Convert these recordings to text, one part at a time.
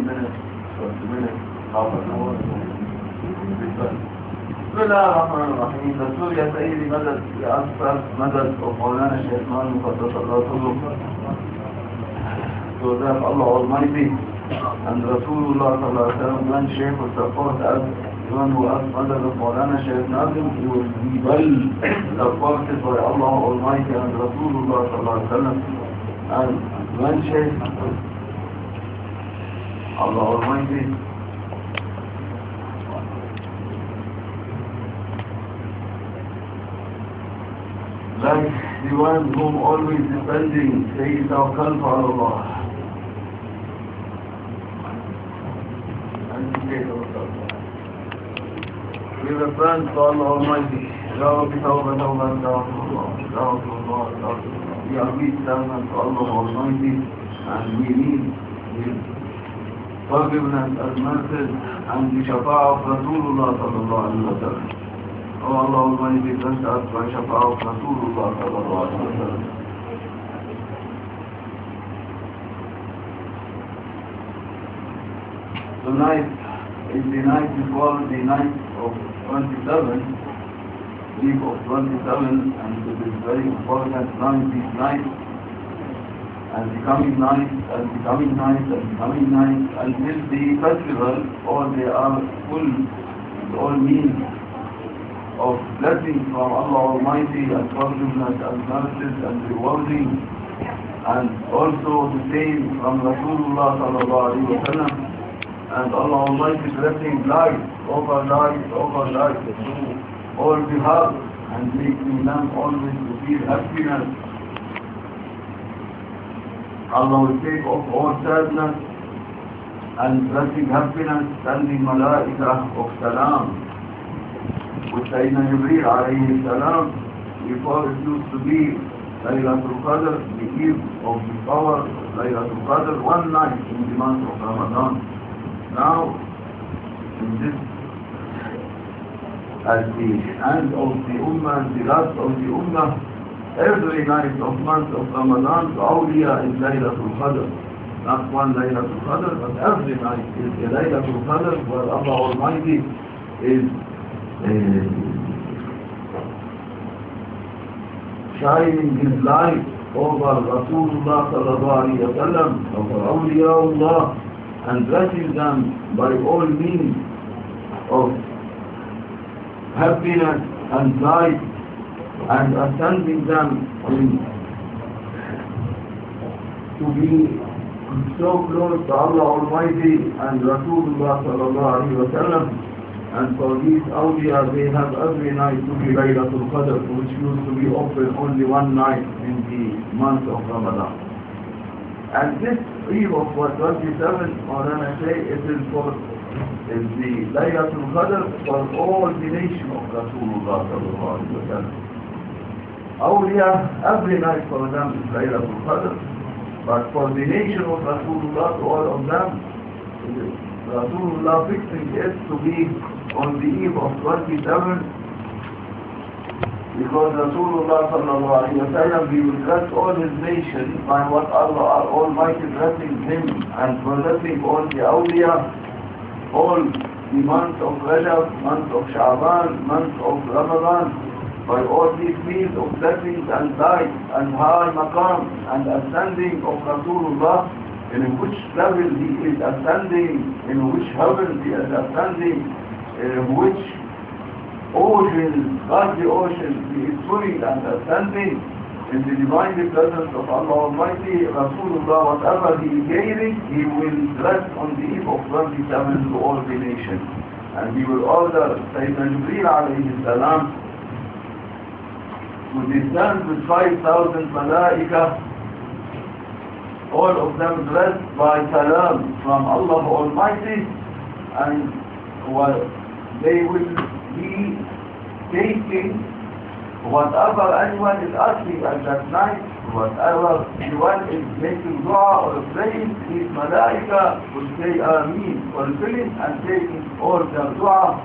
minutes, 20 minutes, half an hour. بسم الله الرحمن الرحيم. دستور يا سيدي مدد أكثر مدد مولانا الشيخ عدنان مقدس الله سره. So that Allah Almighty and Rasulullah sallallahu alaihi wasallam, when Shaykh will support us, one who asks mother of Mawlana Shaykh Nazim, he will be well supported by Allah Almighty and Rasulullah sallallahu alaihi wasallam. And when Shaykh Allah Almighty like the one whom always depending, say tawakkal for Allah. We have a friend to Allah Almighty. Ya Rabbi Tawbah Tawbah Tawbah. We are weak servants to Allah Almighty and we need His forgiveness and mercy and the shafa'ah of Rasulullah sallallahu alaihi wasallam. Oh Allah Almighty, bless us by shafa'ah of Rasulullah sallallahu alaihi wasallam. Tonight is the night before the night of 27, eve of 27, and it is very important night, this night, and the coming night, and the coming night, and the coming night, until the festival, all they are full, all means of blessings from Allah Almighty, and forgiveness, and mercies, and rewarding, and also the same from Rasulullah sallallahu alaihi wasallam. And Allah Almighty blessing life over life over life through all behalf and making them always to feel happiness. Allah will take off all sadness and blessing happiness, sending malaika of salam with Sayyidina Jibreel alayhi salam. Before it used to be Laylatul Qadr, the eve of the power Laylatul Qadr, one night in the month of Ramadan. Now, in this, at the end of the Ummah, the last of the Ummah, every night of month of Ramadan, the awliya is Laylatul Qadr. Not one Laylatul Qadr, but every night is a Laylatul Qadr, where Allah Almighty is shining His light over Rasulullah sallallahu alaihi wasallam, over awliyaullah, and blessing them by all means of happiness and light, and ascending them to be so close to Allah Almighty and Rasulullah sallallahu alaihi wasallam. And for these awliya, they have every night to be Laylatul Qadr, which used to be open only one night in the month of Ramadan. And this eve of 27, Mawlana say, it is the Laylatul Qadr for all the nation of Rasulullah sallallahu alaihi wasallam. Awliya, every night for them is Laylatul Qadr, but for the nation of Rasulullah, all of them, Rasulullah fixing it to be on the eve of 27, because Rasulullah sallallahu alaihi wasallam, he will bless all his nation by what Allah Almighty blessing him and blessing all the awliya, all the month of Rajab, month of Sha'ban, month of Ramadan, by all these means of blessings and light and high maqam and ascending of Rasulullah, in which level he is ascending, in which heaven he is ascending, in which ocean, godly ocean, he is swimming and ascending in the divine presence of Allah Almighty. Rasulullah, whatever he is gaining, he will bless on the eve of 27 to all the nation. And he will order Sayyidina Jibreel alayhi salam to descend with 5,000 malaika, all of them blessed by salam from Allah Almighty, and they will be taking whatever anyone is asking at that night, whatever anyone is making dua or praying, these malaika will say Ameen, fulfilling and taking all the dua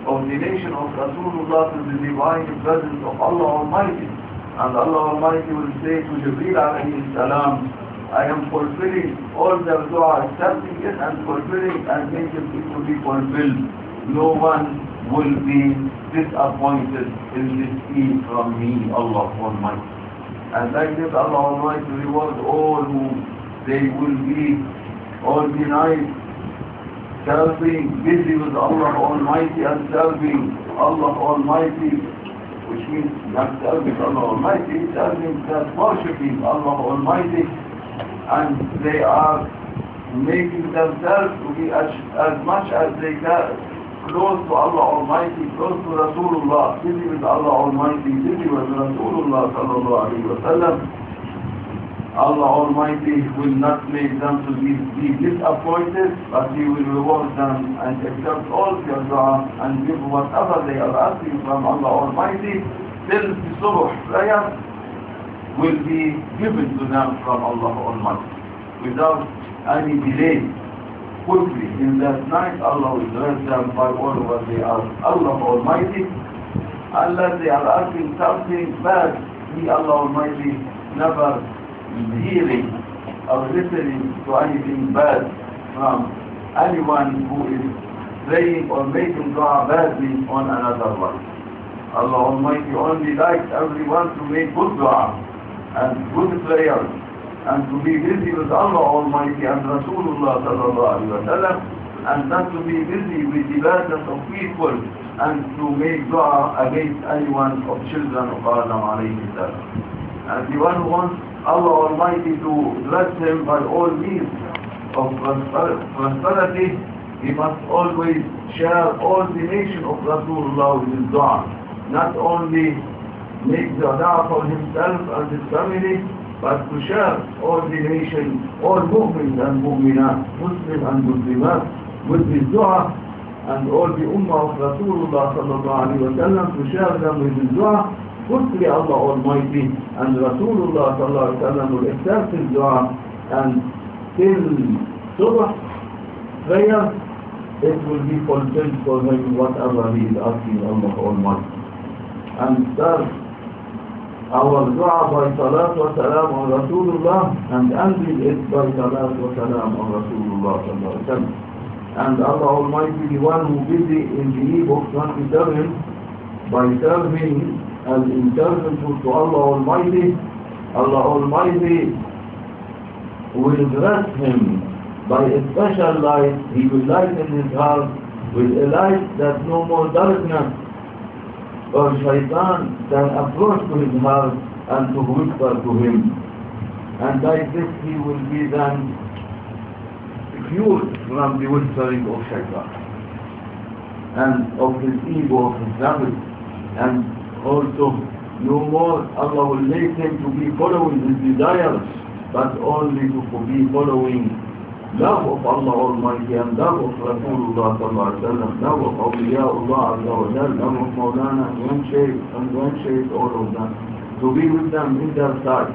of the nation of Rasulullah to the divine presence of Allah Almighty. And Allah Almighty will say to Jibreel alayhi salam, I am fulfilling all their dua, accepting it and fulfilling and making it to be fulfilled. No one will be disappointed in this Eid from me, Allah Almighty. And like this, Allah Almighty reward all who they will be all the night serving, busy with Allah Almighty and serving Allah Almighty, which means not serving Allah Almighty, serving, just worshipping Allah Almighty, and they are making themselves to be as much as they can close to Allah Almighty, close to Rasulullah, busy with Allah Almighty, busy with Rasulullah sallallahu alayhi wa sallam. Allah Almighty will not make them to be disappointed, but He will reward them and accept all their dua and give whatever they are asking from Allah Almighty till the Suhbuh prayer will be given to them from Allah Almighty without any delay. Quickly in that night Allah will bless them by all what they ask Allah Almighty. Unless they are asking something bad, He Allah Almighty never hearing or listening to anything bad from anyone who is praying or making dua badly on another one. Allah Almighty only likes everyone to make good dua and good prayers and to be busy with Allah Almighty and Rasulullah sallallahu alaihi wasallam, and not to be busy with the ibadat of people and to make dua against anyone of children of Adam alayhi salam. And the one who wants Allah Almighty to bless him by all means of prosperity, he must always share all the nation of Rasulullah with his dua. Not only make the dua for himself and his family, but to share all the nation, all mu'mins and mu'minat, Muslim and Muslimat, with his dua, and all the ummah of Rasulullah sallallahu alayhi wa sallam, to share them with his dua. Quickly Allah Almighty and Rasulullah sallallahu alaihi wasallam will accept his dua, and till Suhbuh prayer it will be fulfilled for him whatever he is asking Allah Almighty. And start our dua by salat wa salam on Rasulullah and ending it by salat wa salam on Rasulullah sallallahu alaihi wasallam. And Allah Almighty, the one who busy in the eve of 27 by serving as intercessor to Allah Almighty, Allah Almighty will bless him by a special light. He will lighten his heart with a light that no more darkness or shaitan can approach to his heart and to whisper to him. And like this he will be then cured from the whispering of shaitan and of his ego, of his devil. And also, no more Allah will make him to be following his desires, but only to be following love of Allah Almighty and love of Rasulullah sallallahu alaihi wasallam, love of awliyaullah azza wa jalla, love of Mawlana and one Shaykh, all of them, to be with them in their side.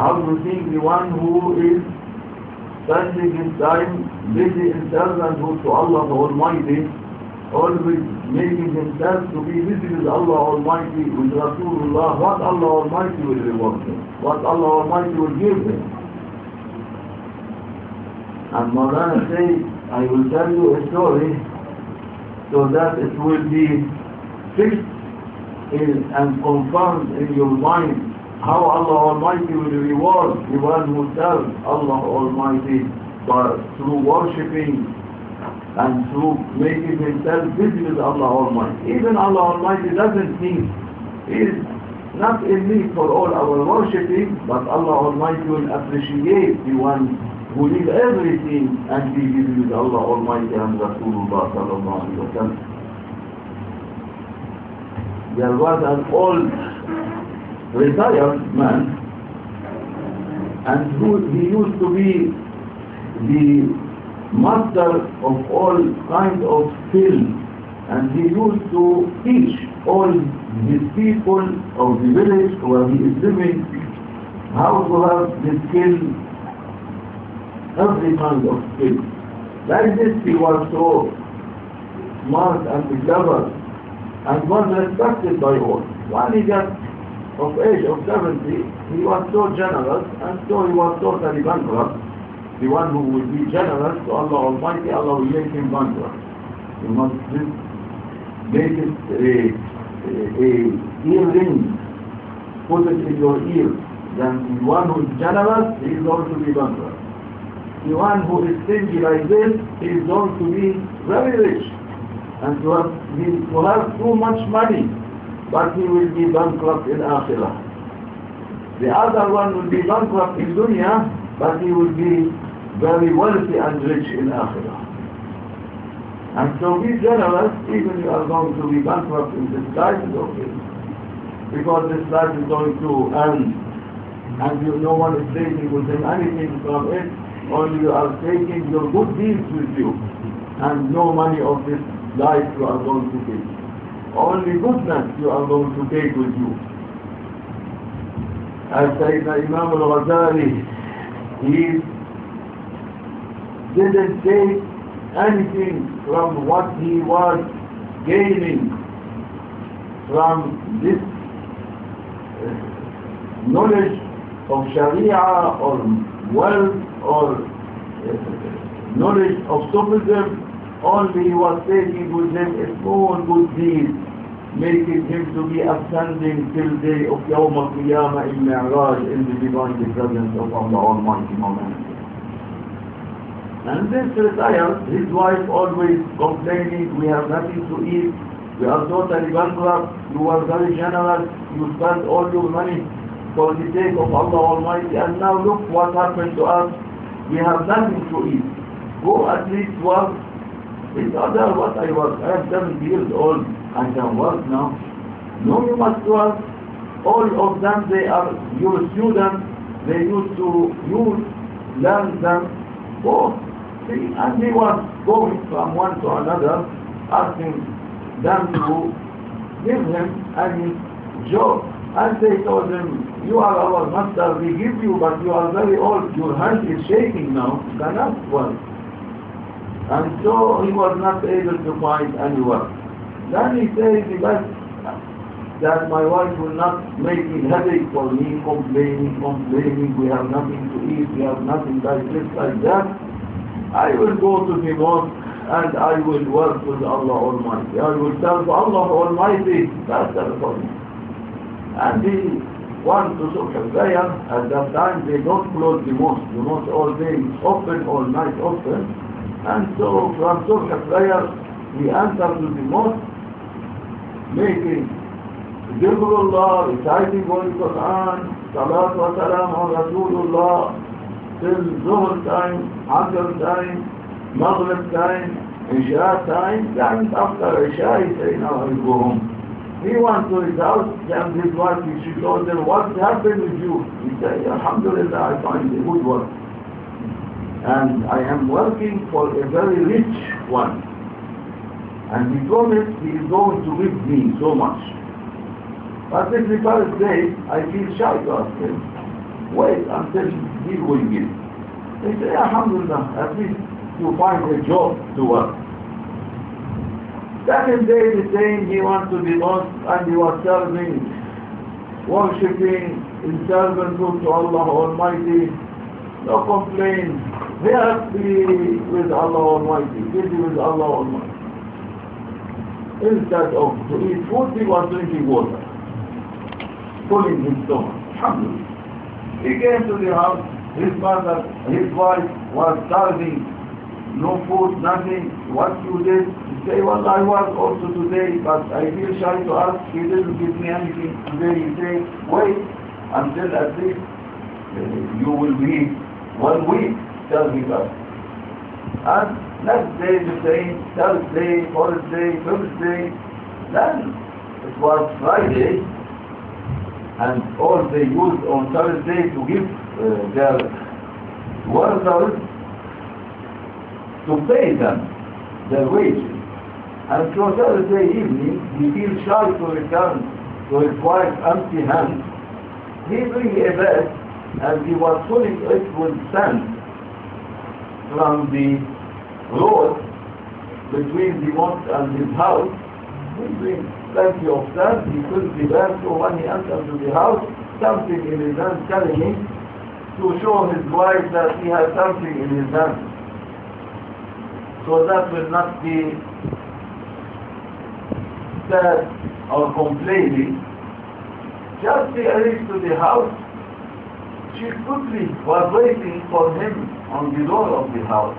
How do you think the one who is spending his time busy in servanthood to Allah Almighty, always making himself to be busy with Allah Almighty, with Rasulullah, what Allah Almighty will reward him, what Allah Almighty will give him? And Mawlana says, I will tell you a story so that it will be fixed and confirmed in your mind how Allah Almighty will reward the one who serves Allah Almighty through worshipping and through making himself busy with Allah Almighty. Even Allah Almighty doesn't need, He is not in need for all our worshipping, but Allah Almighty will appreciate the one who leave everything and be busy with Allah Almighty and Rasulullah sallallahu alaihi wasallam. There was an old retired man, and he used to be the master of all kinds of skill, and he used to teach all his people of the village where he is living how to have the skill, every kind of skill. Like this he was so smart and clever and was respected by all. When he got of age of 70, he was so generous, and so he was totally bankrupt. The one who will be generous to Allah Almighty, Allah will make him bankrupt. You must make it a earring, put it in your ear. Then the one who is generous, he is going to be bankrupt. The one who is stingy like this, he is going to be very rich, and to have too much money, but he will be bankrupt in Akhirah. The other one will be bankrupt in Dunya, but he will be very wealthy and rich in Akhirah. And so be generous, even if you are going to be bankrupt in this life, is okay. Because this life is going to end, and no one is taking with him anything from it, only you are taking your good deeds with you, and no money of this life you are going to take. Only goodness you are going to take with you. As Sayyidina Imam al-Ghazali, he didn't take anything from what he was gaining from this knowledge of Sharia or wealth or knowledge of Sufism. Only he was taking with him a small good deed, making him to be ascending till day of Yawm al-Qiyamah in Mi'raj, in the divine presence of Allah Almighty Mawlana. And this retired, his wife always complaining, we have nothing to eat, we are totally bankrupt, you are very generous, you spend all your money for the sake of Allah Almighty, and now look what happened to us, we have nothing to eat. Go at least work. It's other what I work. I am 70 years old, I can work now. No, you must work. All of them, they are your students, they used to learn them both. See, and he was going from one to another, asking them to give him any job. And they told him, you are our master, we give you, but you are very old, your hand is shaking now, you cannot work. And so he was not able to find any work. Then he said, the best that my wife will not make it headache for me, complaining, we have nothing to eat, we have nothing like this, like that. I will go to the mosque and I will work with Allah Almighty. I will serve Allah Almighty. That's the point. And he went to Suhbuh prayer. At that time they don't close the mosque. The mosque all day open, all night open. And so from Suhbuh prayer he entered to the mosque, making Dhikrullah, reciting Holy Quran, Salat wa Salam on Rasulullah, till Zuhr time, Asr time, Maghrib time, Isha time, and after Isha he said, now I go home. He went to his house, and his wife, she told him, what happened with you? He said, Alhamdulillah, I find a good work. And I am working for a very rich one. And he promised he is going to give me so much. But this the first day, I feel shy to ask him. Wait until he will give. He said, Alhamdulillah, at least you find a job to work. Second day, the same, he went to the mosque and he was serving, worshipping in servanthood to Allah Almighty. No complaint. Happy with Allah Almighty, busy with Allah Almighty. Instead of to eat food, he was drinking water, pulling his stomach. Alhamdulillah. He came to the house, his mother, his wife was starving, no food, nothing. What you did? He said, well, I was also today, but I feel shy to ask. He didn't give me anything today. He said, wait until at least you will be 1 week serving us. And next day the same, Thursday, Thursday, Thursday. Then it was Friday, and all they used on Thursday to give their workers to pay them their wages. And so Thursday evening, he feels shy to return to his wife empty-handed. He bring a bag, and he was filling it with sand from the road between the mosque and his house. He bring plenty of sand, he could be there, so when he enters to the house, something in his hand carrying to show his wife that he has something in his hand. So that will not be sad or complaining. Just he reached to the house, she quickly was waiting for him on the door of the house.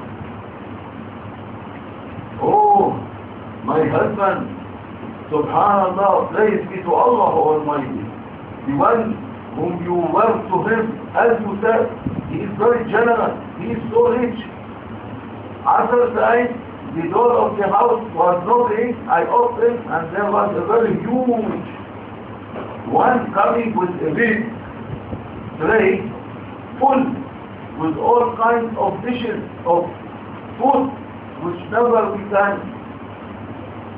Oh, my husband, Subhanallah, praise be to Allah Almighty, the one whom you were to him, as you said, he is very generous, he is so rich. Other time, the door of the house was knocking, I opened, and there was a very huge one coming with a big tray full with all kinds of dishes of food which never we can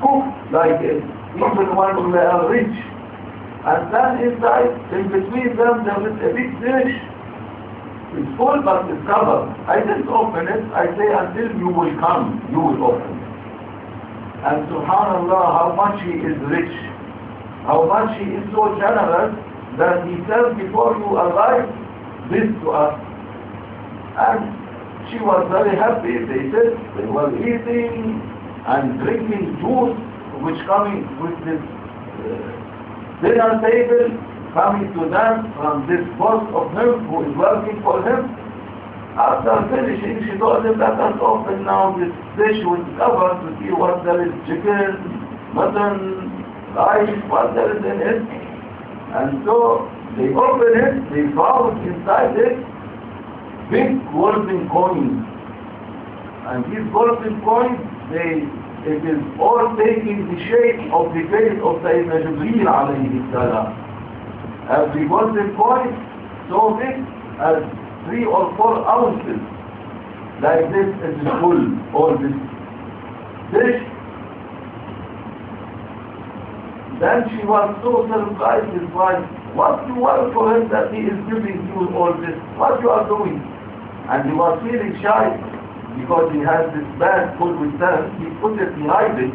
cook like it, even when we are rich. And then inside, in between them, there is a big dish. It's full but it's covered. I didn't open it. I say until you will come, you will open it. And subhanallah, how much he is rich. How much he is so generous that he said before you arrive this to us. And she was very happy. They said they were eating and drinking juice which coming with this dinner table coming to them from this boss of him who is working for him. After finishing, she told him, let us open now this dish with cover to see what there is, chicken, mutton, rice, what there is in it. And so they opened it, they found inside it big golden coins. And these golden coins, it is all taking the shape of the face of Sayyidina Jibreel alayhi salam. Every golden coin so big as 3 or 4 ounces. Like this is full, all this dish. Then she was so surprised, his wife, what you want for him that he is giving you all this? What you are doing? And he was feeling shy because he has this bag full with sand. He put it behind it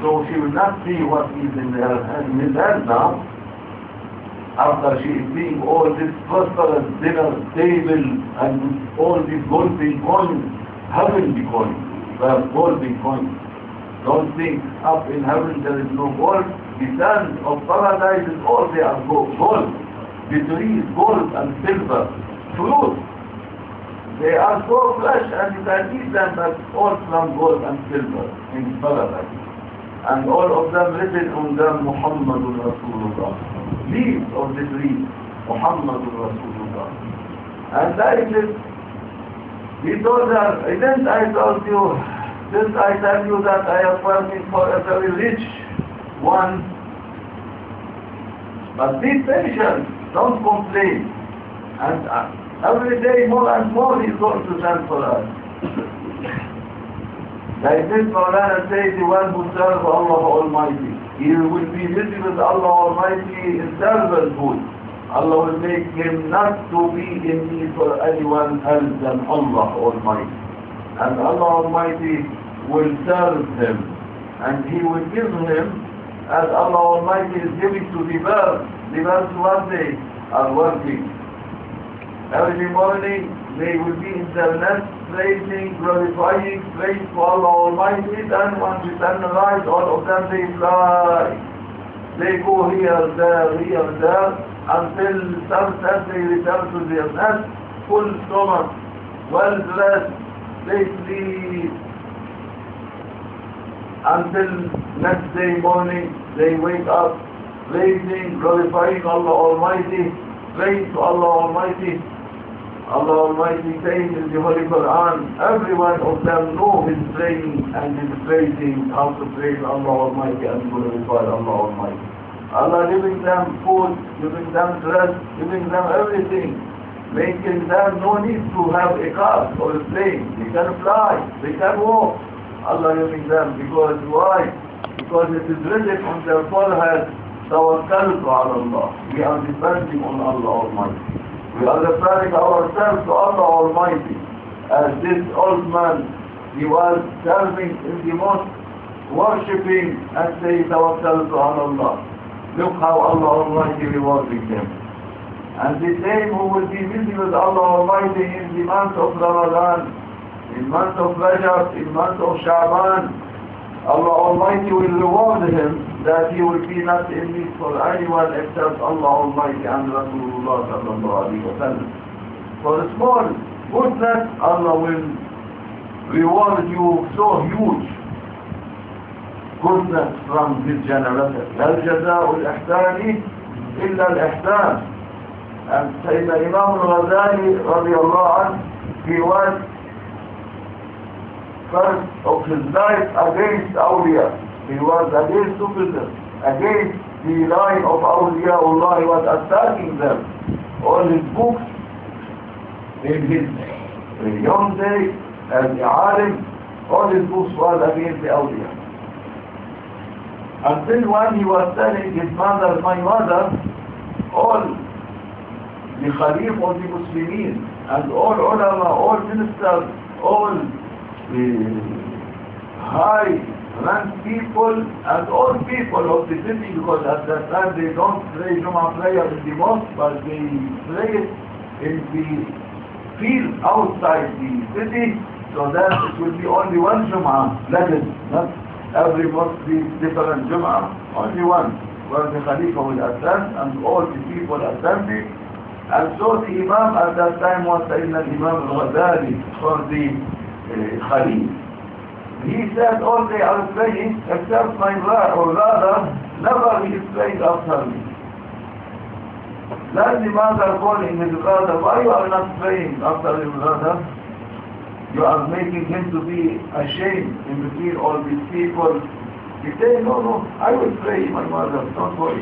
so she will not see what is in his hand now. After she is seeing all this prosperous dinner table and all these golden coins, heavenly coins, golden coins. Don't think up in heaven there is no gold. The sand of paradise is all they are gold. The trees, gold and silver. Fruit, they are so fresh and you can eat them, but all from gold and silver in paradise. And all of them written on them Muhammadun Rasulullah. Leaves of the tree, Muhammadun Rasulullah. And like this, he told her, didn't I told you, didn't I tell you that I am working for a very rich one? But be patient, don't complain. And every day more and more he is going to send for us. Like this, Mawlana says, the one who serves Allah Almighty, he will be busy with Allah Almighty in servanthood. Allah will make him not to be in need for anyone else than Allah Almighty. And Allah Almighty will serve him. And he will give him, as Allah Almighty is giving to the birds. The birds one day are working. Every morning they will be in their nest, praising, glorifying, praise to Allah Almighty. Then once the sun rises, all of them they fly. They go here, there, until sunset they return to their nest, full stomach, well dressed, they sleep. Until next day morning, they wake up, praising, glorifying Allah Almighty, praise to Allah Almighty. Allah Almighty says in the Holy Quran, every one of them know his praying and his praising, how to praise Allah Almighty and glorify Allah Almighty. Allah giving them food, giving them dress, giving them everything, making them no need to have a car or a plane. They can fly, they can walk. Allah giving them, because why? Because it is written on their forehead, Tawakkaltu ala Allah. We are depending on Allah Almighty. We are referring ourselves to Allah Almighty. As this old man, he was serving in the mosque worshipping and say tawakkaltu ala Allah. Look how Allah Almighty rewarding them. And the same who will be busy with Allah Almighty in the month of Ramadan, in month of Rajab, in month of Sha'ban, Allah Almighty will reward him that he will be not in need for anyone except Allah Almighty and Rasulullah sallallahu alayhi wa sallam. For a small goodness, Allah will reward you so huge goodness from His generosity. لا الجزاء الإحسان إلا الإحسان. And Sayyidina Imam al-Ghazali radiallahu anhu, he was first of his life against awliya. He was against Sufism, against the line of awliya Allah. He was attacking them. All his books in his young days as a alim, all his books was against the awliya. Until when he was telling his mother, my mother, all the Khalif of the Muslimin and all ulama, all ministers, all the high ranked people and all people of the city, because at that time they don't pray Jum'ah prayer in the mosque, but they pray it in the field outside the city, so that it will be only one Jum'ah, let it, not every mosque be different Jum'ah, only one, where the Khalifa will attend and all the people attending. And so the Imam at that time was Sayyidina Imam al-Ghazali for the Khalif. He said all they are praying except my brother, or rather, never he is praying after me. Then the mother calling his brother, why you are not praying after your brother? You are making him to be ashamed in between all these people. He said, no, I will pray, my mother, don't worry.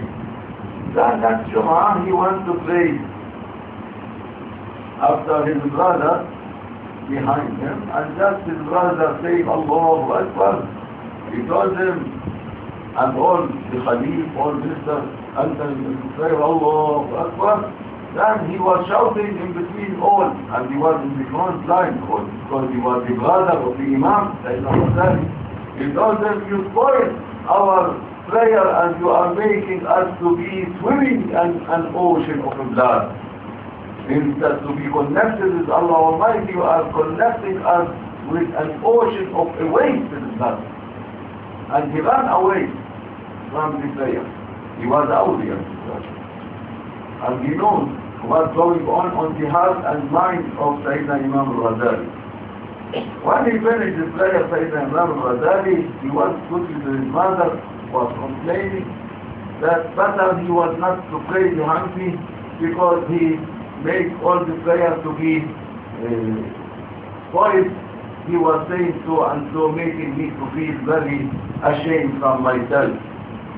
Then next Jum'ah he went to pray after his brother behind him, and just his brother saying Allahu Akbar, he told him, and all the Khalif, all ministers, until he said Allahu Akbar, then he was shouting in between all, and he was in the front line, because he was the brother of the Imam, he told them, you spoil our prayer and you are making us to be swimming in an ocean of blood. Instead to be connected with Allah Almighty, you are connecting us with an ocean of a waste in blood. And he ran away from the prayer. He was awliya. And he knows what's going on the heart and mind of Sayyidina Imam al-Ghazali. When he finished his prayer, Sayyidina Imam al-Ghazali, he was speaking to his mother, was complaining that better he was not to pray behind me, because he made all the prayer to be spoiled. He was saying so and so, making me to feel very ashamed from myself.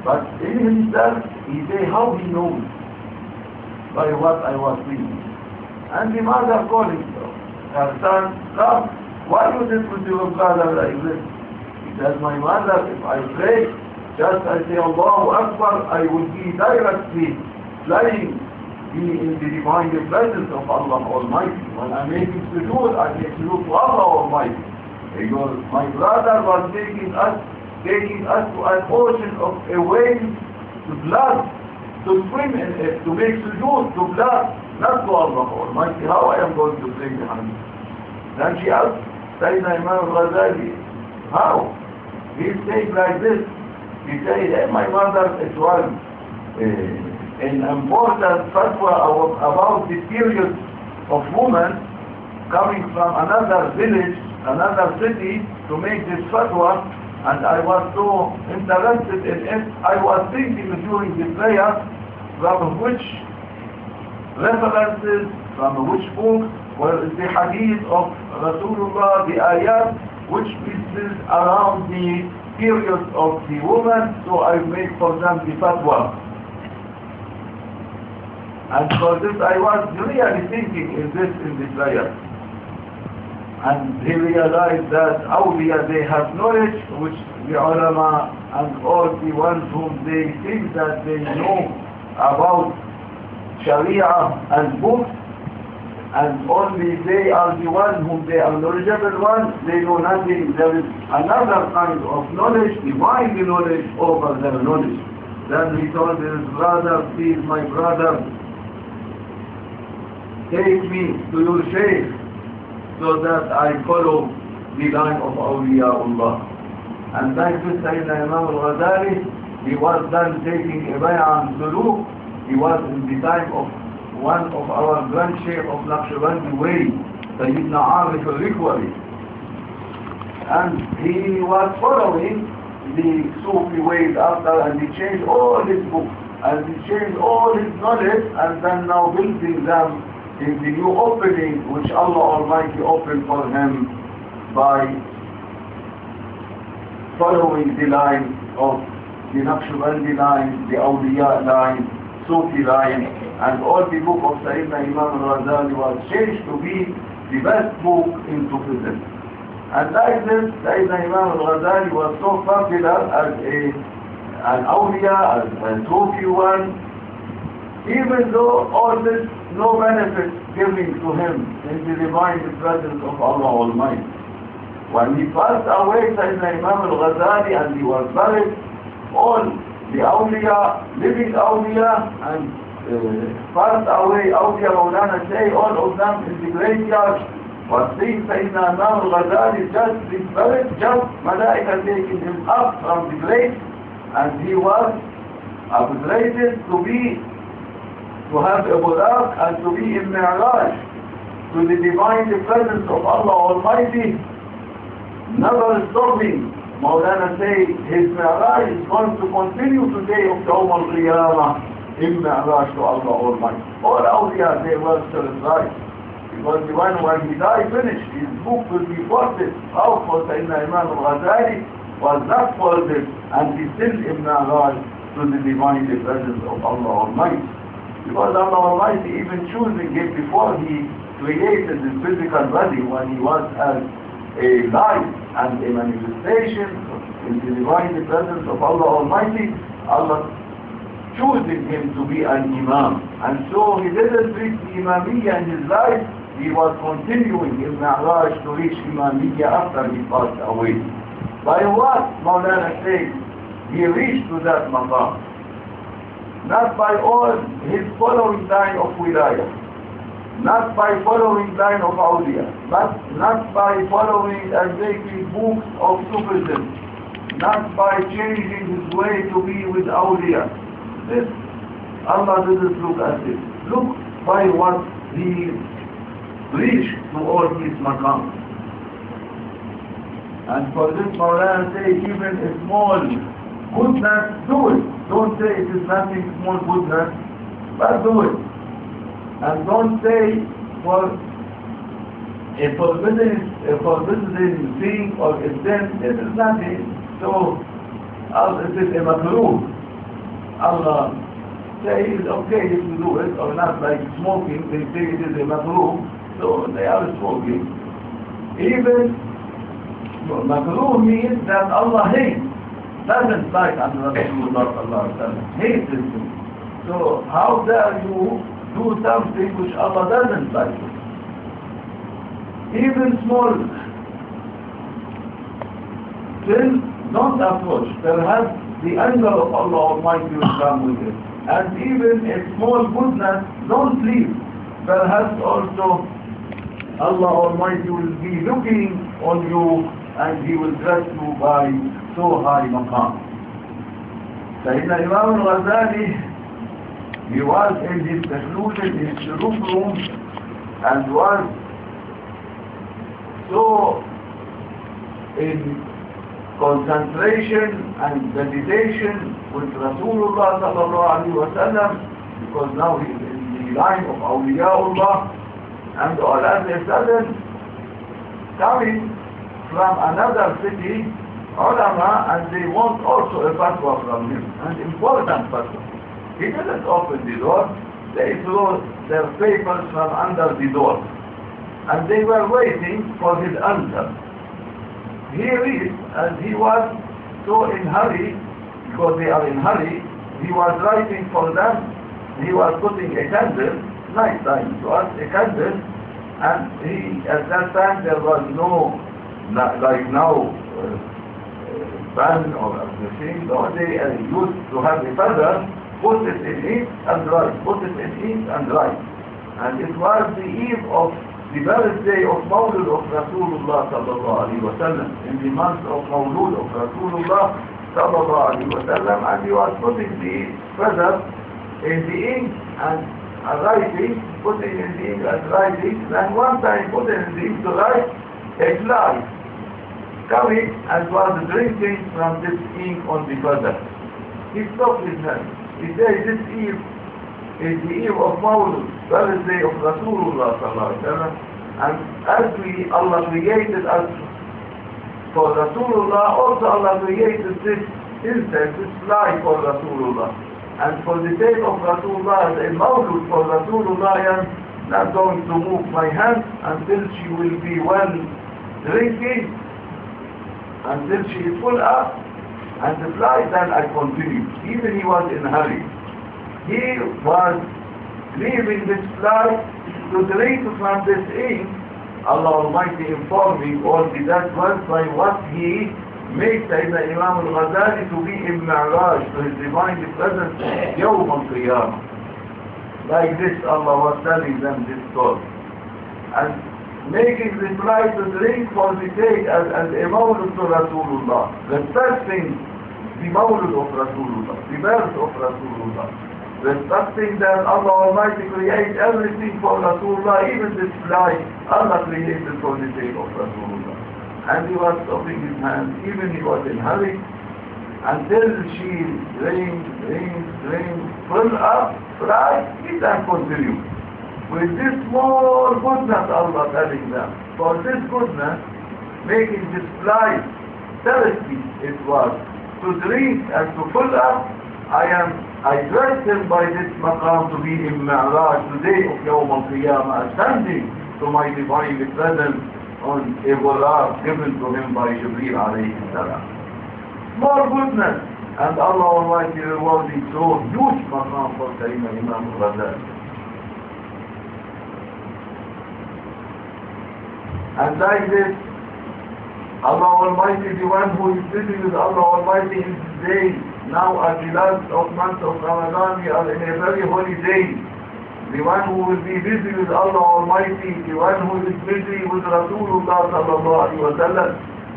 But in himself, he said how he knows by what I was thinking. And the mother calling her son, come, why you did with your brother like this? He says, my mother, if I pray, just I say Allahu Akbar, I will be directly flying in the divine presence of Allah Almighty. When I'm making sujood, I make sujood to Allah Almighty. Because my brother was taking us to an ocean of a wave to blood, to swim in it, to make sujood to blood, not to Allah Almighty. How I am going to pray behind him? Then she asked Sayyidina Imam al-Ghazali, how? He's saying like this. He said, hey, my mother, it was an important fatwa about the period of women coming from another village, another city, to make this fatwa, and I was so interested in it. I was thinking during the prayer from which references, from which book, where is the hadith of Rasulullah, the ayat, which is around the period of the woman, so I make for them the fatwa. And for this I was really thinking in the prayer. And he realized that awliya, they have knowledge which the ulama and all the ones whom they think that they know about Sharia and books, and only they are the one whom they are knowledgeable one, they know nothing. There is another kind of knowledge, divine knowledge over their knowledge. Then he told his brother, please my brother, take me to your Shaykh so that I follow the line of Awliyaullah. And like this Sayyidina Imam al-Ghazali, he was then taking a bay'an suluk. He was in the time of one of our grand Shaykh of Naqshbandi way, Sayyidina Arif al-Rikwari. And he was following the Sufi ways after, and he changed all his books, and he changed all his knowledge, and then now building them in the new opening which Allah Almighty opened for him by following the line of the Naqshbandi line, the Awliya line, Sufi line, and all the book of Sayyidina Imam al-Ghazali was changed to be the best book in Sufism. And like this, Sayyidina Imam al-Ghazali was so popular as an awliya, as a Sufi one, even though all this no benefit giving to him in the divine presence of Allah Almighty. When he passed away, Sayyidina Imam al-Ghazali, and he was buried, all the awliya, living awliya, and passed away awliya Mawlana say, all of them in the graveyard, was seeing Sayyidina Imam al-Ghazali just been buried, just Malaika taking him up from the grave, and he was upgraded to have a buraq and to be in Mi'raj, to the divine presence of Allah Almighty, never stopping. Mawlana say his Mi'raj is going to continue today of Yawm al-Qiyamah in Mi'raj to Allah Almighty. All awliya, they were satisfied. Because the one when he died finished, his book will be folded. How for Sayyidina Imam al-Ghazali was not folded, and he still in Mi'raj to the divine presence of Allah Almighty. Because Allah Almighty even choosing him before he created his physical body, when he was as a light and a manifestation in the divine presence of Allah Almighty, Allah choosing him to be an Imam. And so he didn't reach the Imamiyya in his life, he was continuing in Mi'raj to reach Imamiyya after he passed away. By what? Mawlana says, he reached to that maqam. Not by all his following line of wilayah, not by following line of awliya, but not by following and making books of Sufism, not by changing his way to be with awliya. This, Allah doesn't look at it. Look by what he reached to all his maqam. And for this Mawlana say, even a small goodness, do it. Don't say it is nothing small goodness, but do it. And don't say for a forbidden thing or a sin, this is nothing. So, it is a makruh. Allah say it is okay if you do it, or not, like smoking, they say it is a makruh, so they are smoking. Even makruh means that Allah hates, doesn't like Rasulullah hates it. So how dare you do something which Allah doesn't like? Even small sin, don't approach. Perhaps the anger of Allah Almighty will come with it. And even a small goodness, don't leave. Perhaps also Allah Almighty will be looking on you and He will bless you by so high maqam. Sayyidina Imam al-Ghazali, he was in his secluded, in his room, and was so in concentration and meditation with Rasulullah sallallahu alaihi wasallam, because now he is in the line of Awliyaullah, and all of a sudden coming from another city, ulama, and they want also a fatwa from him, an important fatwa. He didn't open the door, they threw their papers from under the door, and they were waiting for his answer. He read, and he was so in hurry, because they are in hurry, he was writing for them, he was putting a candle, night time, it was a candle, And at that time there was no, like now, pan or machine. No, they used to have a feather, put it in ink and write, put it in ink and write. And it was the eve of the birthday of Mawlud of Rasulullah sallallahu alaihi wasallam, in the month of Mawlud of Rasulullah sallallahu alaihi wasallam, and he was putting the feather in the ink and writing, putting in the ink and writing, and one time putting in the ink to write a fly coming and was drinking from this ink on the feather. He stopped his hand. He said, this eve is the eve of Mawlud, birthday of Rasulullah sallallahu alaihi wasallam, and as Allah created us for Rasulullah, also Allah created this insect, this fly for Rasulullah. And for the sake of Rasulullah, as a Mawlud for Rasulullah, I am not going to move my hand until she will be well drinking, until she is full up, and the fly, then I continue. Even he was in a hurry. He was leaving this fly to drink from this ink. Allah Almighty informing all the that was by what he made Sayyidina Imam al-Ghazali to be in Mi'raj, to his divine presence, Yawm al-Qiyamah. Like this, Allah was telling them this story. And making the fly to drink for the sake as a Mawlud to Rasulullah, respecting the Mawlud of Rasulullah, the birth of Rasulullah, respecting that Allah Almighty created everything for Rasulullah, even this fly, Allah created for the sake of Rasulullah. And he was stopping his hand, even he was in hurry, until she rings, full up, fly, he can continue. With this more goodness, Allah telling them, for this goodness, making this fly thirsty it was, to drink and to fill up, I dressed him by this maqam to be in Mi'raj, today of Yawm al-Qiyamah, ascending to my divine presence on a buraq given to him by Jibreel alayhi salam. More goodness, and Allah Almighty rewarding so huge maqam for Sayyidina Imam al-Ghazali. And like this, Allah Almighty, the one who is busy with Allah Almighty in this day, now at the last of month of Ramadan, we are in a very holy day. The one who will be busy with Allah Almighty, the one who is busy with Rasulullah sallallahu alaihi wasallam,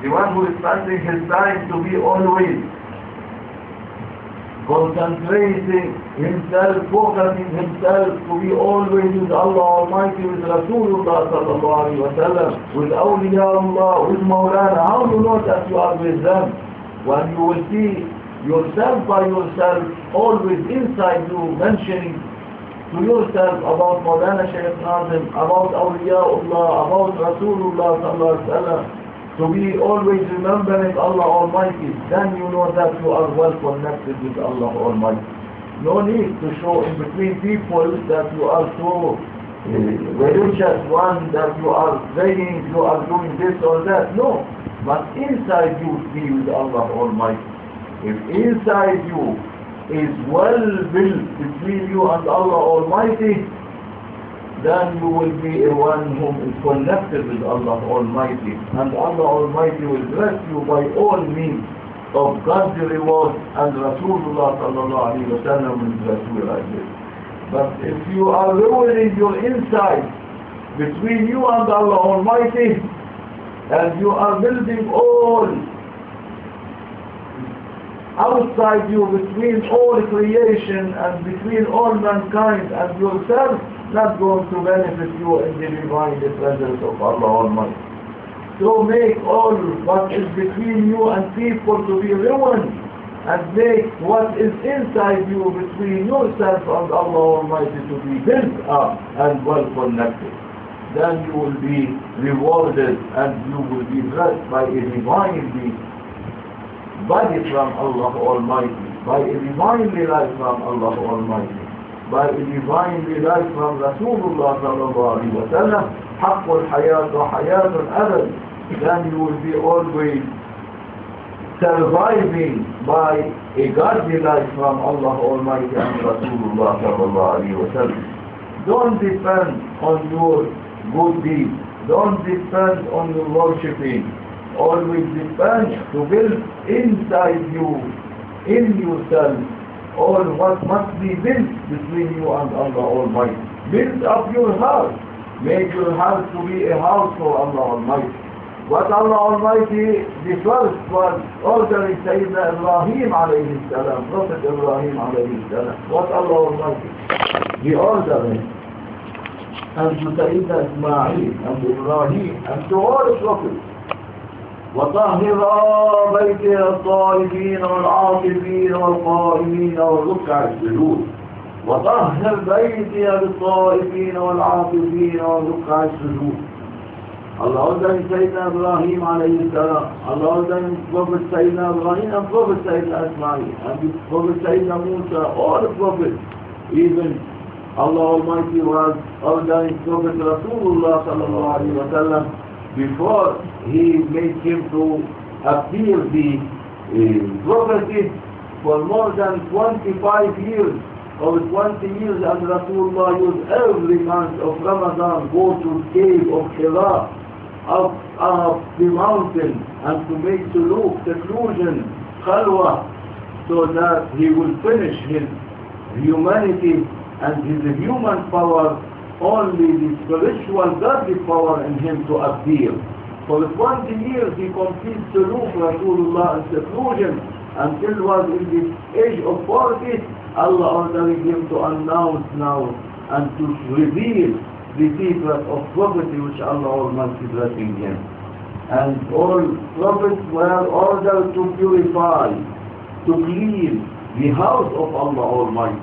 the one who is spending his time to be always concentrating himself, focusing himself to be always with Allah Almighty, with Rasulullah sallallahu alaihi wasallam, with awliyaullah, with Mawlana. How do you know that you are with them? When you will see yourself by yourself, always inside you, mentioning to yourself about Mawlana Shaykh Adnan, about awliyaullah, about Rasulullah sallallahu alaihi wasallam, to be always remembering Allah Almighty, then you know that you are well connected with Allah Almighty. No need to show in between people that you are so religious one, that you are saying you are doing this or that. No, but inside you be with Allah Almighty. If inside you is well built between you and Allah Almighty, then you will be a one who is connected with Allah Almighty, and Allah Almighty will bless you by all means of God's reward, and Rasulullah sallallahu alaihi wasallam will bless you like this. But if you are ruining your inside between you and Allah Almighty, and you are building all outside you between all creation and between all mankind and yourself, not going to benefit you in the divine presence of Allah Almighty. So make all what is between you and people to be ruined, and make what is inside you between yourself and Allah Almighty to be built up and well connected. Then you will be rewarded and you will be blessed by a divinely body from Allah Almighty, by a divinely life from Allah Almighty, by a divinely life from Rasulullah sallallahu alaihi wasallam, haqqul hayat wa hayatun abad. Then you will be always surviving by a godly life from Allah Almighty and Rasulullah sallallahu alaihi wasallam. Don't depend on your good deeds. Don't depend on your worshipping. Always depend to build inside you, in yourself, all what must be built between you and Allah Almighty. Build up your heart. Make your house to be a house for Allah Almighty. What Allah Almighty, the first was ordering Sayyidina Ibrahim alayhi salam, Prophet Ibrahim alayhi salam. What Allah Almighty? He ordered him. And to Sayyidina Ismail and Ibrahim and to all the prophets. وطهر بيتي الطائفين والعاكفين والقائمين والركع السجود. وطهر بيتي للطائفين والعاكفين والركع السجود. Allah ordered Sayyidina Ibrahim alayhi salam. Allah ordered Prophet Sayyidina Ibrahim and Prophet Sayyidina Ismail and Prophet Sayyidina Musa, all the prophets. Even Allah Almighty was ordering Prophet Rasulullah sallallahu alayhi wa sallam before he made him to appear the prophecy for more than 25 years or 20 years, and Rasulullah used every month of Ramadan go to the cave of Hira up the mountain and to make suluk, seclusion, khalwa, so that he will finish his humanity and his human power. Only the spiritual godly power in him to appear. For 20 years he completes suluk Rasulullah and seclusion until was in the age of 40. Allah ordering him to announce now and to reveal the secret of prophecy which Allah Almighty is blessing him. And all prophets were ordered to purify, to clean the house of Allah Almighty.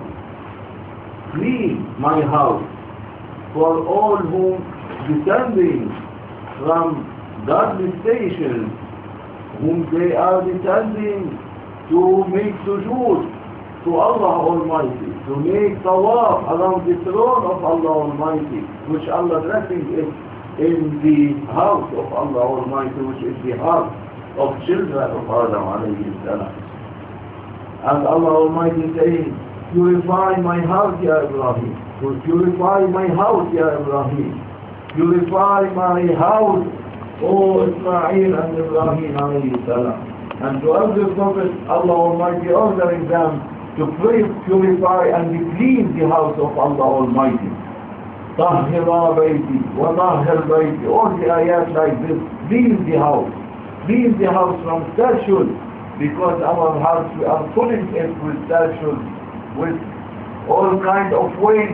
Clean my house. For all who descending from godly stations, whom they are descending to make sujood to Allah Almighty, to make tawaf around the throne of Allah Almighty, which Allah blessing is in the house of Allah Almighty, which is the heart of children of Adam alayhi salam. And Allah Almighty saying, purify my house, Ya Ibrahim. Purify my house, Ya Ibrahim. Purify my house, O Ismail and Ibrahim alayhi salam. And to every prophet, Allah Almighty ordering them to purify and clean the house of Allah Almighty. Tahhira bayti, wa tahhir bayti. All the ayat like this, clean the house. Clean the house from statues, because our house, we are filling it with statues, with all kinds of ways.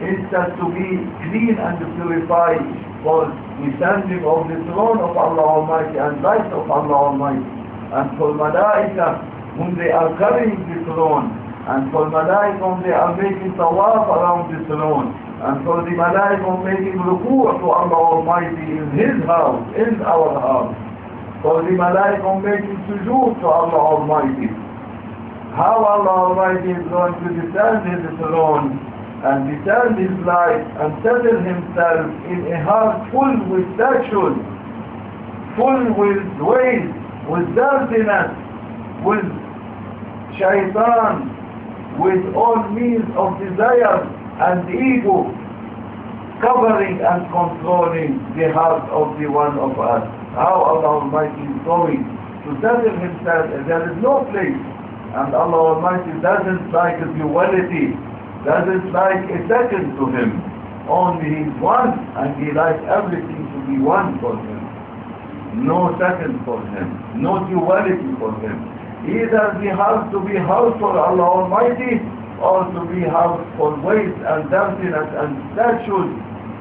Instead to be clean and purified for the standing of the throne of Allah Almighty and light of Allah Almighty, and for Malaika whom they are carrying the throne, and for Malaika whom they are making tawaf around the throne, and for the Malaika whom making ruku' to Allah Almighty in His house, in our house, for the Malaika whom making sujood to Allah Almighty. How Allah Almighty is going to descend His throne and descend His light and settle Himself in a heart full with statues, full with waste, with dirtiness, with shaitan, with all means of desire and ego, covering and controlling the heart of the one of us. How Allah Almighty is going to settle Himself, and there is no place. And Allah Almighty doesn't like a duality, doesn't like a second to Him. Only He is one, and He likes everything to be one for Him. No second for Him, no duality for Him. Either the house to be house for Allah Almighty, or to be house for waste and dirtiness and statues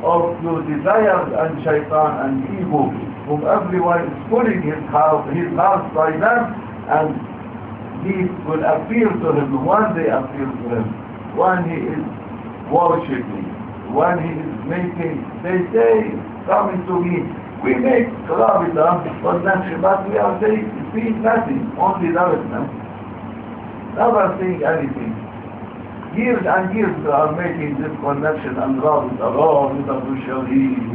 of your desires and shaitan and ego, whom everyone is pulling his house by them, and he will appeal to him when they appeal to him, when he is worshipping, when he is making, they say, coming to me, we make Rabita connection, but we are saying, seeing nothing, only darkness, never seeing anything. Years and years they are making this connection and Rabita, Rabita to Shahid.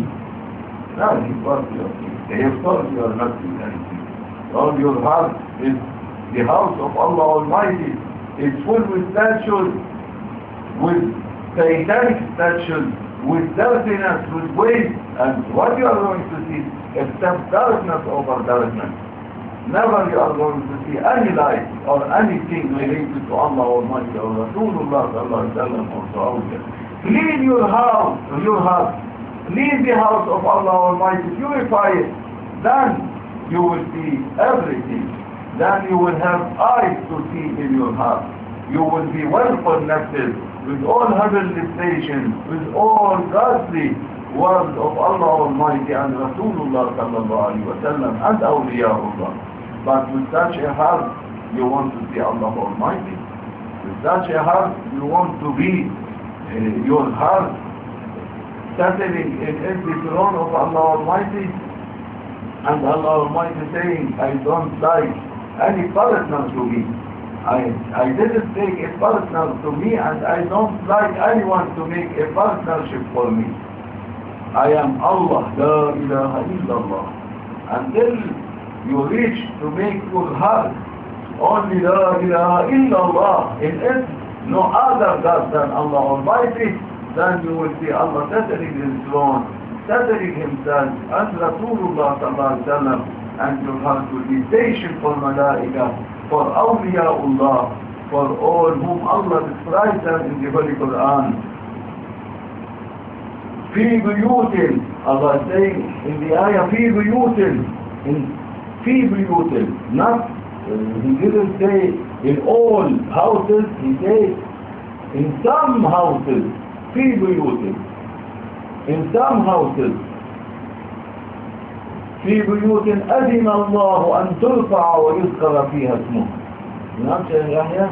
Now he thought you are not seeing anything. All your heart is the house of Allah Almighty, is full with statues, with satanic statues, with dirtiness, with waste, and what you are going to see except darkness over darkness. Never you are going to see any light or anything related to Allah Almighty or Rasulullah sallallahu alaihi wasallam or Saudi. Clean your house, your heart. Clean the house of Allah Almighty, purify it. Then you will see everything. Then you will have eyes to see in your heart. You will be well connected with all heavenly stations, with all godly words of Allah Almighty and Rasulullah sallallahu alaihi wasallam and awliyaullah. But with such a heart, you want to see Allah Almighty. With such a heart, you want to be your heart settling in every throne of Allah Almighty. And Allah Almighty saying, I don't like any partner to me. I didn't take a partner to me, and I don't like anyone to make a partnership for me. I am Allah, La ilaha illallah. Until you reach to make your heart only La ilaha illallah, in it no other God than Allah Almighty, then you will see Allah settling His throne, settling Himself as Rasulullah sallallahu alaihi wasallam, and your heart will be patient for malaika, for awliyaullah, for all whom Allah describes them in the Holy Quran. في بيوت, Allah is saying in the ayah, في بيوت, في بيوت, not, He didn't say in all houses, He said in some houses, في بيوت, in some houses, في بيوت أذن الله أن ترفع ويذكر فيها اسمه. Not Yahya?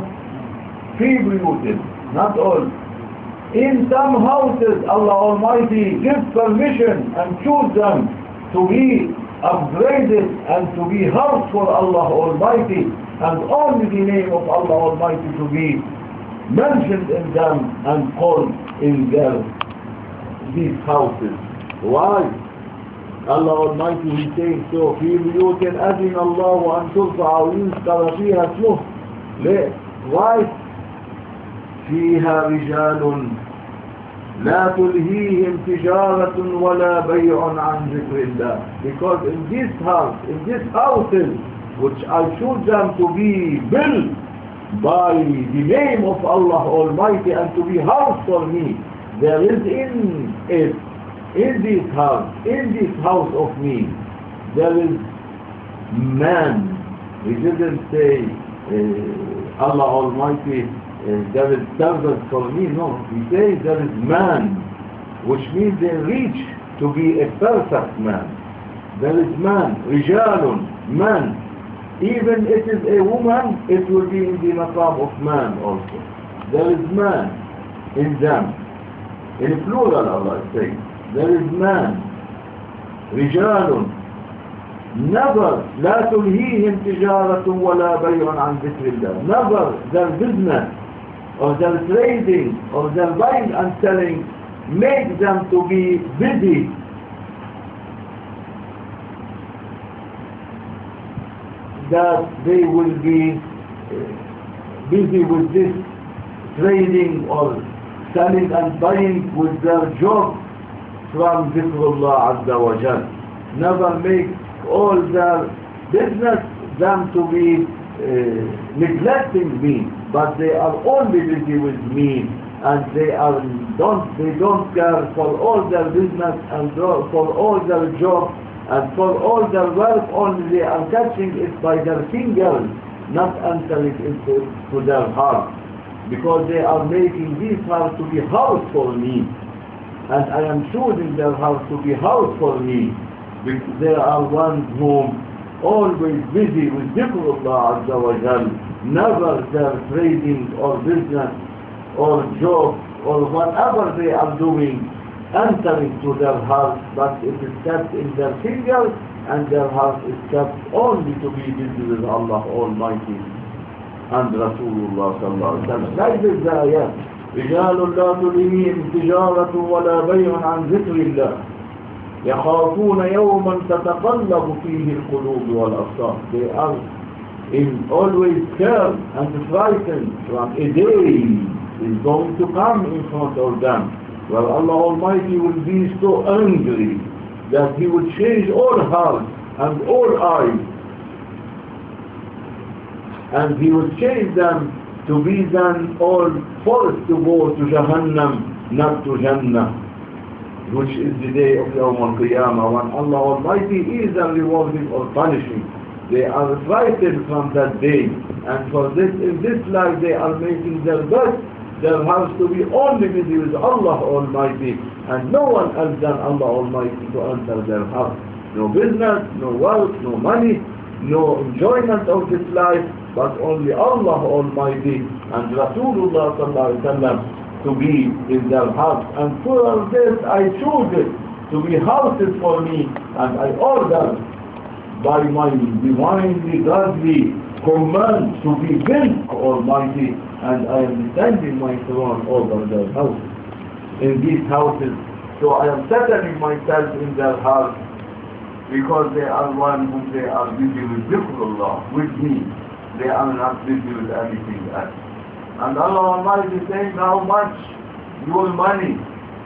في بيوت, not all. In some houses, Allah Almighty gives permission and choose them to be upgraded and to be house for Allah Almighty, and only the name of Allah Almighty to be mentioned in them and called in these houses. Why? Allah Almighty He says so, في بيوت أذن الله أن ترفع ويذكر فيها اسمه. Why? فيها رجال لا تلهيهم تجارة ولا بيع عن ذكر الله. Because in this house, in these houses, which I choose them to be built by the name of Allah Almighty and to be house for me, there is in it, in this house of me, there is man. He didn't say Allah Almighty, there is servant for me. No, He says there is man, which means they reach to be a perfect man. There is man, rijalun, man. Even if it is a woman, it will be in the maqam of man also. There is man in them. In plural, Allah is saying, there is man, rijalun. Never, لا تلهيهم تجارة ولا بيع عن ذكر الله. Never their business or their trading or their buying and selling make them to be busy. That they will be busy with this trading or selling and buying with their job from Dhikrullah Azza wa Jal. Never make all their business them to be neglecting me, but they are only busy with me, and they don't care for all their business and for all their job and for all their work. Only they are catching it by their fingers, not entering into their heart, because they are making this house to be house for me, and I am choosing their house to be house for me. They are ones whom always busy with Dhikrullah Azza wa Jal. Never their trading or business or job or whatever they are doing entering to their heart, but it is kept in their fingers, and their heart is kept only to be busy with Allah Almighty and Rasulullah sallallahu alaihi wasallam. Like this ayat, رجال لا تلهيهم تجارة ولا بيع عن ذكر الله يخافون يوما تتقلب فيه القلوب والأبصار. They are always scared and frightened from a day is going to come in front of them, Well, Allah Almighty will be so angry that He will change all hearts and all eyes, and He will change them to be then all forced to go to Jahannam, not to Jannah, which is the day of Yawm al-Qiyamah, when Allah Almighty is rewarding or punishing. They are frightened from that day, and for this, in this life they are making their best. There has to be only with Allah Almighty, and no one else than Allah Almighty to enter their heart. No business, no wealth, no money, no enjoyment of this life, but only Allah Almighty and Rasulullah sallallahu alaihi wasallam to be in their hearts. And for this I choose it to be houses for me, and I order by my divinely godly command to be built Almighty, and I am standing my throne over their houses, in these houses. So I am settling myself in their hearts, because they are one whom they are busy with dhikrullah, with me. They are not busy with anything else. And Allah Almighty is saying how much your money,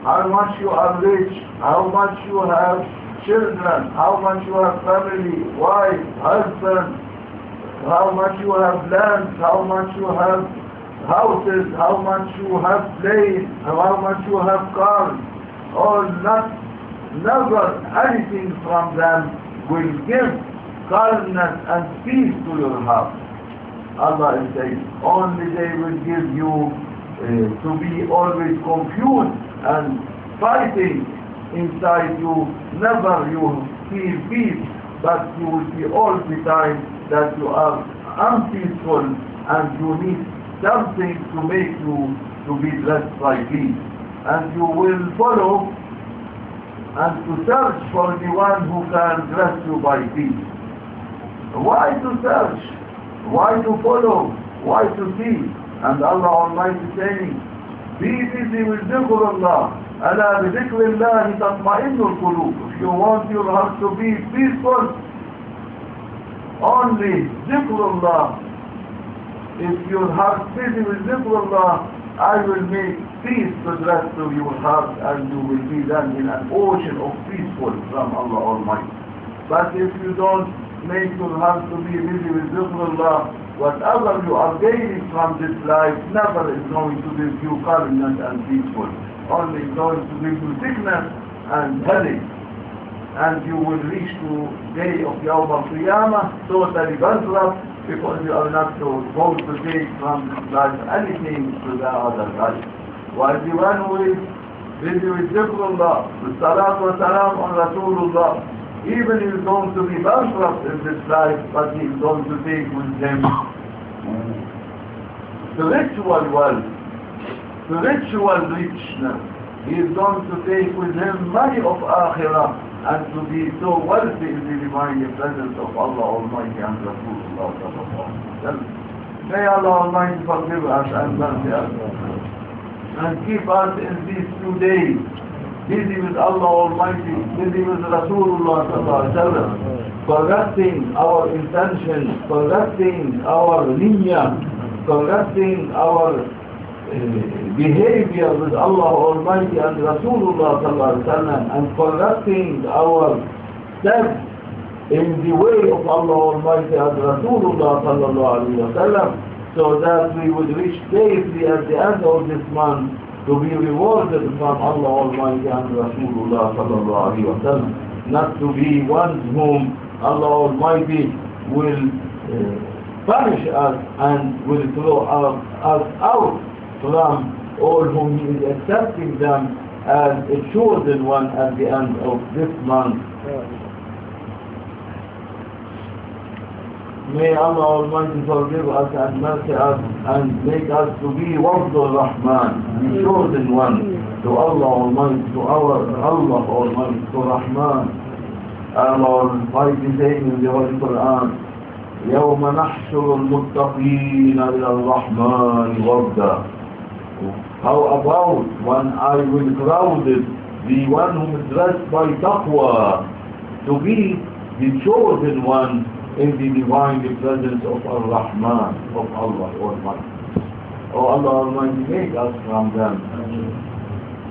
how much you are rich, how much you have children, how much you have family, wife, husband, how much you have land, how much you have houses, how much you have planes, how much you have cars, or never anything from them will give calmness and peace to your heart. Allah is saying, only they will give you to be always confused and fighting inside you. Never you feel peace, but you will see all the time that you are unpeaceful, and you need something to make you to be blessed by peace. And you will follow and to search for the one who can bless you by peace. Why to search? Why to follow? Why to see? And Allah Almighty saying, be busy with dhikrullah. أَلَا بِذِكْرِ اللَّهِ تَطْمَئِنُّ الْقُلُوبُ. If you want your heart to be peaceful, only dhikrullah. If your heart is busy with dhikrullah, I will make peace to the rest of your heart, and you will be then in an ocean of peaceful from Allah Almighty. But if you don't make your heart to be busy with dhikrullah, whatever you are gaining from this life never is going to give you calmness and peaceful. Only going to give you sickness and headache. And you will reach to day of Yawm al-Qiyamah totally bankrupt, because you are not supposed to take from this life anything to the other life. While the one who is busy with dhikrullah, with salat wa salam on Rasulullah, even he is going to be bankrupt in this life, but he is going to take with him spiritual wealth, spiritual richness. He is going to take with him money of akhirah, and to be so wealthy in the divine presence of Allah Almighty and Rasulullah sallallahu alaihi wasallam. May Allah Almighty forgive us and mercy us, and keep us in these 2 days busy with Allah Almighty, busy with Rasulullah sallallahu alaihi wasallam, correcting our intentions, correcting our niyyah, correcting our behavior with Allah Almighty and Rasulullah sallallahu alaihi wasallam, and correcting our steps in the way of Allah Almighty and Rasulullah sallallahu alaihi wasallam, so that we would reach safely at the end of this month to be rewarded from Allah Almighty and Rasulullah sallallahu alaihi wasallam, not to be ones whom Allah Almighty will punish us and will throw us out from all whom He is accepting them as a chosen one at the end of this month. May Allah Almighty forgive us and mercy us, and make us to be Wafdul Rahman, the chosen one to Allah Almighty, to our Allah Almighty, to Rahman. Allah Almighty saying in the Holy Quran, يَوْمَ نَحْشُرُ الْمُتَّقِينَ إِلَى الرَّحْمَنِ وَفْدًا. How about when I will crowd the one who is dressed by taqwa to be the chosen one in the divine presence of Ar-Rahman, of Allah Almighty. Oh Allah Almighty, make us from them.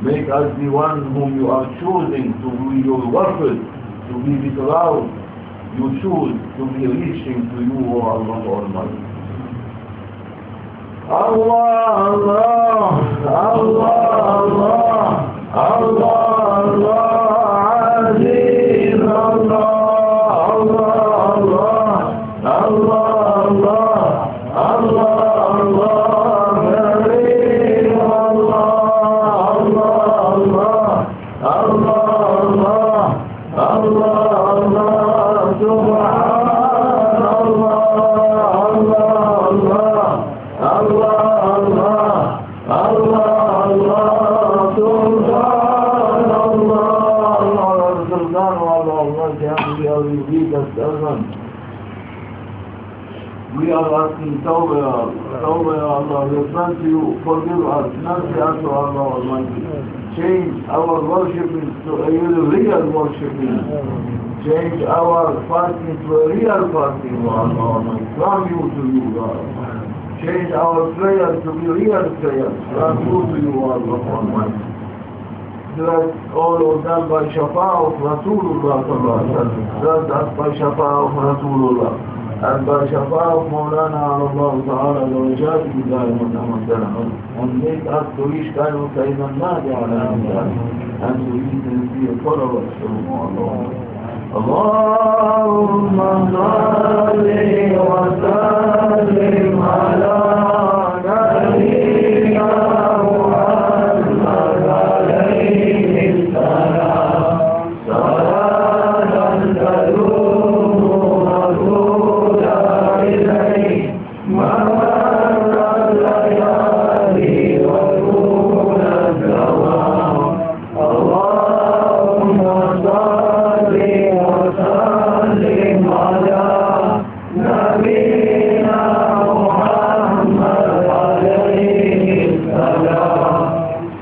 Make us the one whom you are choosing to be your workers, to be the crowd you choose to be reaching to you, O Allah Almighty. Allah, Allah, Allah, Allah, Allah, Allah, Aziz, Allah, Allah, Allah, Allah, Allah, we are asking Tawbah, Tawbah, Ya Allah, we pray to you, forgive us, mercy us, O Allah Almighty. Change our worshiping to a real worshiping. Change our fasting to a real fasting, O Allah Almighty. From you to you, God. Change our prayers to be real prayers. From you to you, O Allah Almighty. Bless all of them by Shafa'ah of Rasulullah sallallahu alaihi wasallam. Bless us by Shafa'ah of Rasulullah. And by Shafa'ah of Mawlana Allah ta'ala darajati billahi wa ta'ala. And make us to reach Kaimu Sayyidina Nadi ala Nadi. And to reach and see a followers from Allah. Allahumma salli wa sallim ala nabiyyina Muhammad alayhi salam. Salatan tadumu wa tuda ilayhi ma'ala layali wa tula dawam. Allahumma salli wa sallim ala nabiyyina Muhammad alayhi salam.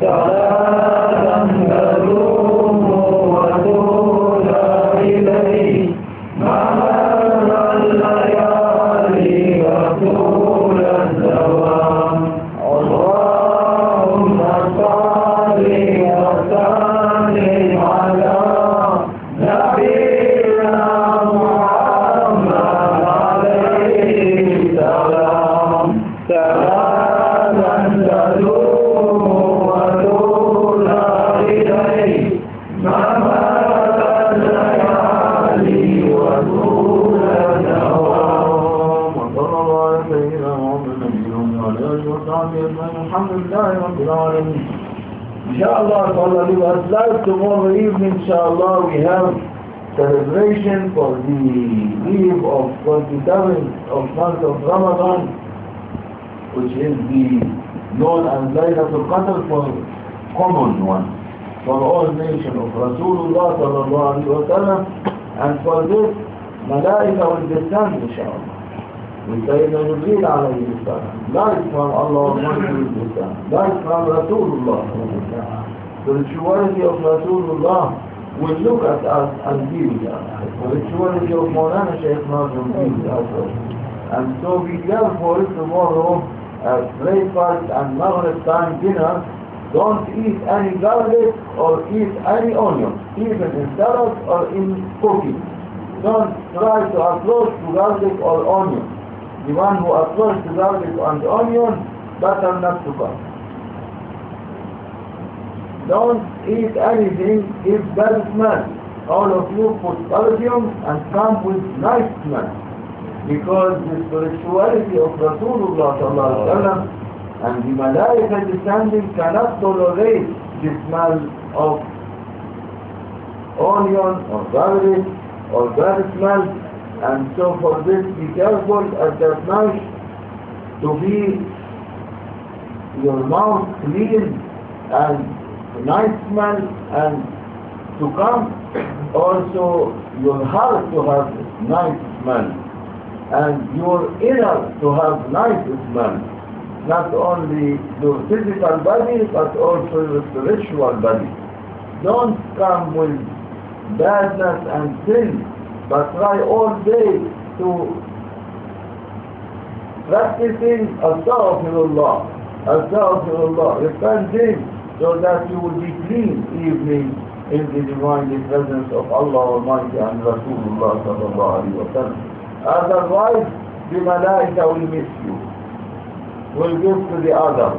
Salatan tadumu wa tuda ilayhi ma'ala layali wa tula dawam. Allahumma salli wa sallim ala nabiyyina Muhammad alayhi salam. Salatan tadumu wa tula ilayhi ma'ala layali wa tula dawam. Wa sallallahu ala sayyidina Muhammad wa ala alihi wa sahbihi ajma'in. Alhamdulillahi rabbil alamin. Inshallah, if Allah leave us life tomorrow evening, inshallah, we have celebration for the eve of 27th of month of Ramadan, which is the known as Laylatul Qadr for common one, for all nation of Rasulullah sallallahu alaihi wasallam, and for this, Malaika will descend, inshallah. We say that Jibreel alayhi salam, light from Allah Almighty will descend, light from Rasulullah. The spirituality of Rasulullah will look at us and be with us. The spirituality of Mawlana Shaykh Adnan will be with us. And so be careful tomorrow at breakfast and Maghrib time dinner. Don't eat any garlic or eat any onion, even in salad or in cooking. Don't try to approach to garlic or onion. The one who approaches to garlic and onion, better not to come. Don't eat anything if bad smell. All of you put perfume and come with nice smell. Because the spirituality of Rasulullah sallallahu alaihi wasallam and the Malaika descending cannot tolerate the smell of onion or garlic or bad smell. And so for this, be careful at that night to be your mouth clean and nice smell, and to come also your heart to have nice smell, and your inner to have nice smell. Not only your physical body, but also your spiritual body. Don't come with badness and sin, but try all day to practicing astaghfirullah, repenting so that you will be clean evening in the divine presence of Allah Almighty and Rasulullah sallallahu alayhi wa sallam. Otherwise, the malaika will miss you, will give to the others,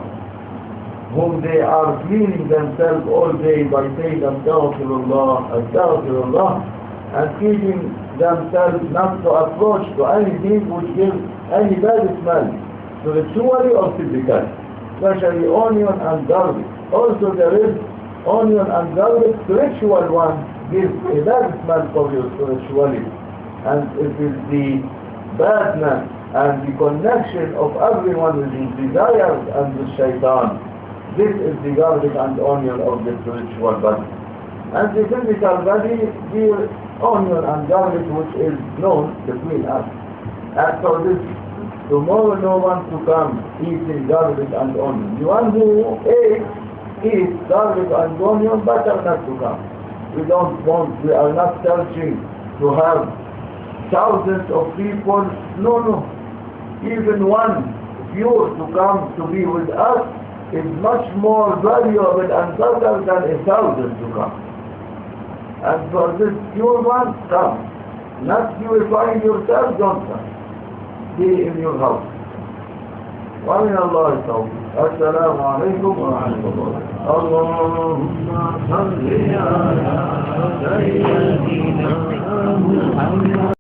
whom they are cleaning themselves all day by saying Astaghfirullah, Astaghfirullah, and keeping themselves not to approach to anything which gives any bad smell, spiritually or physically, especially onion and garlic. Also there is onion and garlic, spiritual one gives a bad smell for you spiritually, and it is the badness and the connection of everyone with his desires and with shaitan. This is the garlic and onion of the spiritual body. And the physical body, the onion and garlic which is known between us. After this, tomorrow no one to come eating garlic and onion. The one who eats garlic and onion, better not to come. We are not searching to have thousands of people. No. Even one pure to come to be with us is much more valuable and better than 1,000 to come. And for this pure one, come. Not purifying yourself, don't come. Be in your house. ومن الله التوفيق. السلام عليكم ورحمة الله. اللهم صل على سيدنا محمد.